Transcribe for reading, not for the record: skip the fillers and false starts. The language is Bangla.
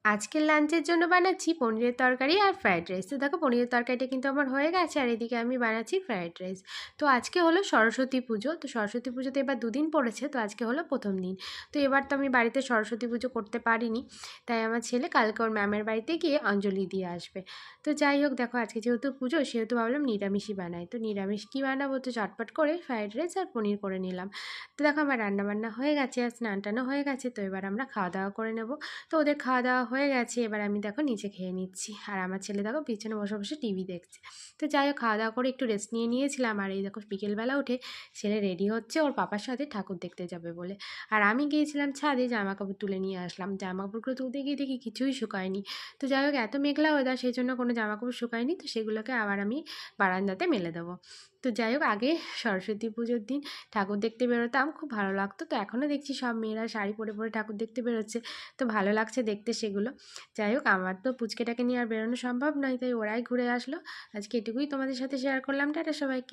আজকের লাঞ্চের জন্য বানাচ্ছি পনিরের তরকারি আর ফ্রায়েড রাইস। তো দেখো পনিরের তরকারিটা কিন্তু আমার হয়ে গেছে আর এদিকে আমি বানাচ্ছি ফ্রায়েড রাইস। তো আজকে হলো সরস্বতী পুজো। তো সরস্বতী পুজোতে এবার দুদিন পড়েছে, তো আজকে হলো প্রথম দিন। তো এবার তো আমি বাড়িতে সরস্বতী পুজো করতে পারিনি, তাই আমার ছেলে কালকে ওর ম্যামের বাড়িতে গিয়ে অঞ্জলি দিয়ে আসবে। তো যাই হোক, দেখো আজকে যেহেতু পুজো সেহেতু ভাবলাম নিরামিষই বানাই। তো নিরামিষ কী বানাবো, তো চটপট করে ফ্রায়েড রাইস আর পনির করে নিলাম। তো দেখো আমার রান্নাবান্না হয়ে গেছে আর স্নান টানও হয়ে গেছে, তো এবার আমরা খাওয়া দাওয়া করে নেব। তো ওদের খাওয়া দাওয়া হয়ে গেছে, এবার আমি দেখো নিচে খেয়ে নিচ্ছি আর আমার ছেলে দেখো পিছনে বসে বসে টিভি দেখছে। তো যাই হোক, খাওয়া দাওয়া করে একটু রেস্ট নিয়ে নিয়েছিলাম আর এই দেখো বিকেলবেলা উঠে ছেলে রেডি হচ্ছে ওর পাপার সাথে ঠাকুর দেখতে যাবে বলে। আর আমি গিয়েছিলাম ছাদে, জামা কাপড় তুলে নিয়ে আসলাম। জামা কাপড়গুলো তুলতে গিয়ে দেখি কিছুই শুকায়নি। তো যাই হোক, এত মেঘলা ওয়েদার, সেই জন্য কোনো জামা কাপড় শুকায়নি। তো সেগুলোকে আবার আমি বারান্দাতে মেলে দেবো। তো যাই হোক, আগে সরস্বতী পুজোর দিন ঠাকুর দেখতে বেরোতাম, খুব ভালো লাগতো। তো এখনও দেখছি সব মেয়েরা শাড়ি পরে পরে ঠাকুর দেখতে বেরোচ্ছে, তো ভালো লাগছে দেখতে সেগুলো। যাই হোক, আমার তো পুচকেটাকে নিয়ে আর বেরোনো সম্ভব নয়, তাই ওরাই ঘুরে আসলো। আজকে এটুকুই তোমাদের সাথে শেয়ার করলাম। টাটা সবাইকে।